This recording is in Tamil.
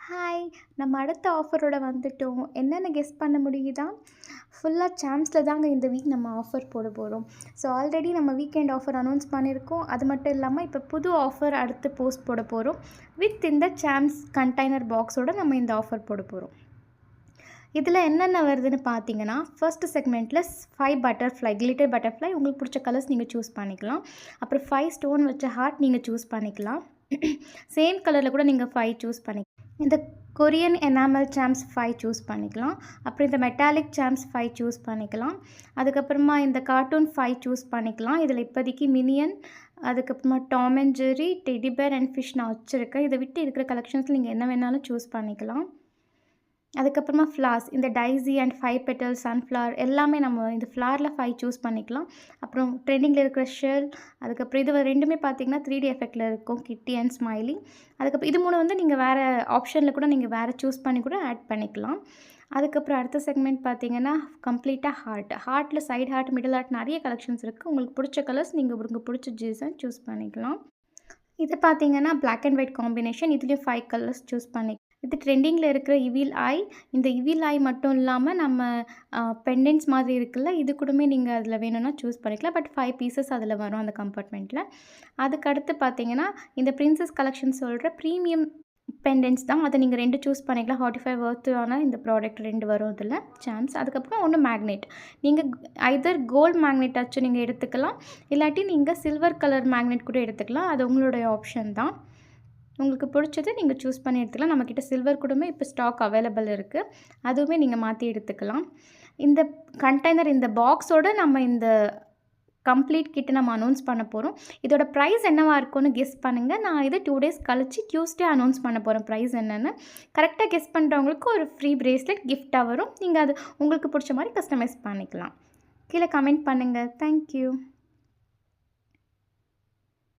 ஹாய்! நம்ம அடுத்த ஆஃபரோட வந்துட்டோம். என்னென்னு கெஸ் பண்ண முடியுதா? ஃபுல்லா சாம்ஸ்ல தாங்க இந்த வீக் நம்ம ஆஃபர் போட போறோம். ஸோ ஆல்ரெடி நம்ம வீக்கெண்ட் ஆஃபர் அனௌன்ஸ் பண்ணியிருக்கோம். அது மட்டும் இல்லாம இப்போ புது ஆஃபர் அடுத்து போஸ்ட் போட போறோம். வித் இந்த சாம்ஸ் கண்டெய்னர் பாக்ஸோட நம்ம இந்த ஆஃபர் போட போறோம். இதில என்னென்ன வருதுன்னு பார்த்தீங்கன்னா, ஃபர்ஸ்ட் செக்மெண்ட்ல 5 பட்டர்ஃப்ளை, கிளிட்டர் பட்டர்ஃப்ளை உங்களுக்கு பிடிச்ச கலர்ஸ் நீங்க சூஸ் பண்ணிக்கலாம். அப்புறம் 5 ஸ்டோன் வச்ச ஹார்ட் நீங்க சூஸ் பண்ணிக்கலாம். சேம் கலர்ல கூட நீங்க 5 சூஸ் பண்ணிக்கலாம். இந்த கொரியன் எனாமல் சாம்ஸ் 5 சூஸ் பண்ணிக்கலாம். அப்புறம் இந்த மெட்டாலிக் சாம்ஸ் 5 சூஸ் பண்ணிக்கலாம். அதுக்கப்புறமா இந்த கார்ட்டூன் 5 சூஸ் பண்ணிக்கலாம். இதில் இப்போதைக்கு மினியன், அதுக்கப்புறமா Tom and Jerry, teddy bear and fish நான் வச்சுருக்கேன். இதை விட்டு இருக்கிற கலெக்ஷன்ஸில் நீங்கள் என்ன வேணாலும் சூஸ் பண்ணிக்கலாம். அதுக்கப்புறமா ஃப்ளார்ஸ், இந்த டைஸி அண்ட் 5 பெட்டல் சன்ஃப்ளவர் எல்லாமே நம்ம இந்த ஃப்ளாரில் 5 சூஸ் பண்ணிக்கலாம். அப்புறம் ட்ரெண்டிங்கில் இருக்கிற ஷெல், அதுக்கப்புறம் இது ரெண்டுமே பார்த்தீங்கன்னா 3D எஃபெக்டில் இருக்கும், கிட்டி அண்ட் ஸ்மைலி. அதுக்கப்புறம் இது 3 வந்து நீங்கள் வேறு ஆப்ஷனில் கூட நீங்கள் வேறு சூஸ் பண்ணி கூட ஆட் பண்ணிக்கலாம். அதுக்கப்புறம் அடுத்த செக்மெண்ட் பார்த்தீங்கன்னா கம்ப்ளீட்டாக ஹார்ட்டில் சைட் ஹார்ட், மிடில் ஹார்ட் நிறைய கலெக்ஷன்ஸ் இருக்குது. உங்களுக்கு பிடிச்ச கலர்ஸ் நீங்கள் உங்களுக்கு பிடிச்ச டிசைன் சூஸ் பண்ணிக்கலாம். இது பார்த்தீங்கன்னா பிளாக் அண்ட் ஒயிட் காம்பினேஷன். இதுலேயும் 5 கலர்ஸ் சூஸ் பண்ணி இது ட்ரெண்டிங்கில் இருக்கிற இவில் ஐ. இந்த இவில் ஐ மட்டும் இல்லாமல் நம்ம பெண்டன்ட்ஸ் மாதிரி இருக்குல்ல, இது கூடமே நீங்கள் அதில் வேணும்னா சூஸ் பண்ணிக்கலாம். பட் 5 பீசஸ் அதில் வரும் அந்த கம்பார்ட்மெண்ட்டில். அதுக்கடுத்து பார்த்தீங்கன்னா இந்த பிரின்சஸ் கலெக்ஷன் சொல்கிற ப்ரீமியம் பெண்டன்ட்ஸ் தான். அதை நீங்கள் 2 சூஸ் பண்ணிக்கலாம். 45 வர்த்தான இந்த ப்ராடக்ட் 2 வரும் இதில் சாம்ஸ். அதுக்கப்புறம் ஒன்று மேக்னெட். நீங்கள் ஐதர் கோல்டு மேக்னெட்டாச்சும் நீங்கள் எடுத்துக்கலாம், இல்லாட்டி நீங்கள் சில்வர் கலர் மேக்னெட் கூட எடுத்துக்கலாம். அது உங்களுடைய ஆப்ஷன் தான். உங்களுக்கு பிடிச்சது நீங்கள் சூஸ் பண்ணி எடுத்துக்கலாம். நம்மக்கிட்ட சில்வர் கூடமே இப்போ ஸ்டாக் அவைலபிள் இருக்குது. அதுவுமே நீங்கள் மாற்றி எடுத்துக்கலாம். இந்த கண்டெய்னர் இந்த பாக்ஸோடு நம்ம இந்த கம்ப்ளீட் கிட்ட நம்ம அனௌன்ஸ் பண்ண போகிறோம். இதோட ப்ரைஸ் என்னவாக இருக்கும்னு கெஸ் பண்ணுங்கள். நான் இது 2 டேஸ் கழிச்சு டியூஸ்டே அனௌன்ஸ் பண்ண போகிறேன் ப்ரைஸ் என்னென்னு. கரெக்டாக கெஸ் பண்ணுறவங்களுக்கு ஒரு ஃப்ரீ பிரேஸ்லெட் கிஃப்ட்டாக வரும். நீங்கள் அது உங்களுக்கு பிடிச்ச மாதிரி கஸ்டமைஸ் பண்ணிக்கலாம். கீழே கமெண்ட் பண்ணுங்கள். தேங்க்யூ.